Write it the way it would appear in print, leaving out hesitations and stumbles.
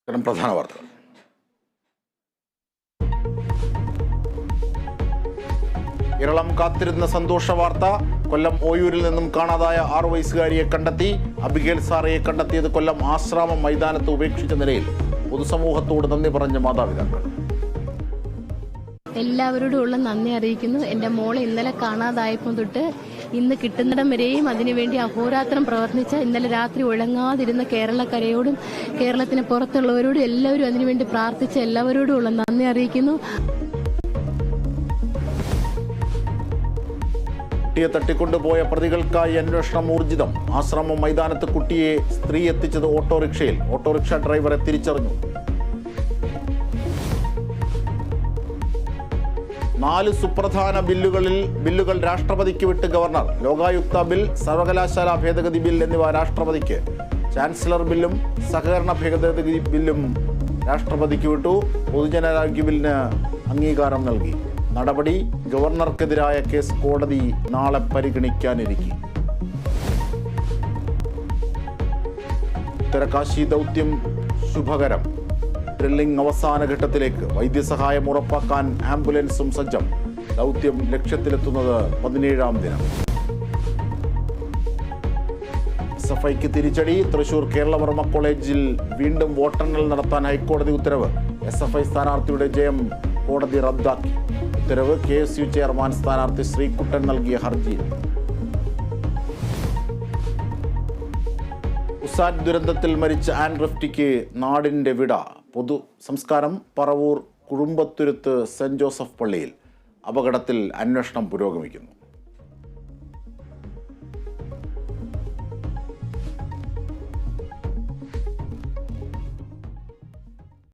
പ്രധാന വാർത്തകൾ. കേരളം കാത്തിരുന്ന സന്തോഷ വാർത്ത. കൊല്ലം ഓയൂരിൽ നിന്നും കാണാതായ 6 വയസ്സുകാരിയെ കണ്ടെത്തി. അബിഗേൽ സാറയെ കണ്ടെത്തിയത് കൊല്ലം ആശ്രാമം മൈതാനത്ത് ഉപേക്ഷിച്ച നിലയിൽ. പൊതുസമൂഹത്തോട് നന്ദി പറഞ്ഞ മാതാപിതാക്കൾ. എല്ലാവരോടും ഉള്ള നന്ദി അറിയിക്കുന്നു. എൻ്റെ മോളെ ഇന്നലെ കാണാതായപ്പോൾ തൊട്ട് ഇന്ന് കിട്ടുന്നിടം വരെയും അതിനുവേണ്ടി അഹോരാത്രം പ്രവർത്തിച്ച, ഇന്നലെ രാത്രി ഉഴങ്ങാതിരുന്ന കേരളക്കരയോടും കേരളത്തിന് പുറത്തുള്ളവരോടും എല്ലാവരും അതിനുവേണ്ടി പ്രാർത്ഥിച്ച എല്ലാവരോടും ഉള്ള നന്ദി അറിയിക്കുന്നു. കുട്ടിയെ തട്ടിക്കൊണ്ടുപോയ പ്രതികൾക്കായി അന്വേഷണം ഊർജിതം. ആശ്രമം മൈതാനത്ത് കുട്ടിയെ സ്ത്രീ എത്തിച്ചത് ഓട്ടോറിക്ഷയിൽ. ഓട്ടോറിക്ഷ ഡ്രൈവറെ തിരിച്ചറിഞ്ഞു. 4 സുപ്രധാന ബില്ലുകൾ രാഷ്ട്രപതിക്ക് വിട്ട് ഗവർണർ. ലോകായുക്ത ബിൽ, സർവകലാശാല ഭേദഗതി ബിൽ എന്നിവ രാഷ്ട്രപതിക്ക്. ചാൻസലർ ബില്ലും സഹകരണ ഭേദഗതി ബില്ലും രാഷ്ട്രപതിക്ക് വിട്ടു. പൊതുജനാരോഗ്യ ബില്ലിന് അംഗീകാരം നൽകി. നടപടി. ഗവർണർക്കെതിരായ കേസ് കോടതി നാളെ പരിഗണിക്കാനിരിക്കെ. ഉത്തരകാശി ദൗത്യം ശുഭകരം. ഡ്രില്ലിംഗ് അവസാന ഘട്ടത്തിലേക്ക്. വൈദ്യസഹായം ഉറപ്പാക്കാൻ ആംബുലൻസും സജ്ജം. ദൗത്യം ലക്ഷ്യത്തിലെത്തുന്നത് 17ാം ദിനം. SFIക്ക് തിരിച്ചടി. തൃശൂർ കേരളവർമ്മ കോളേജിൽ വീണ്ടും വോട്ടെണ്ണൽ നടത്താൻ ഹൈക്കോടതി ഉത്തരവ്. SFI സ്ഥാനാർത്ഥിയുടെ ജയം കോടതി റദ്ദാക്കി. ഉത്തരവ് KSU ചെയർമാൻ സ്ഥാനാർത്ഥി ശ്രീകുട്ടൻ നൽകിയ ഹർജിയിൽ. ഉസാറ്റ് ദുരന്തത്തിൽ മരിച്ച ആൻ റിഫ്റ്റിക്ക് നാടിൻ്റെ വിട. പൊതു സംസ്കാരം പറവൂർ കുഴുമ്പത്തുരുത്ത് സെന്റ് ജോസഫ് പള്ളിയിൽ. അപകടത്തിൽ അന്വേഷണം പുരോഗമിക്കുന്നു.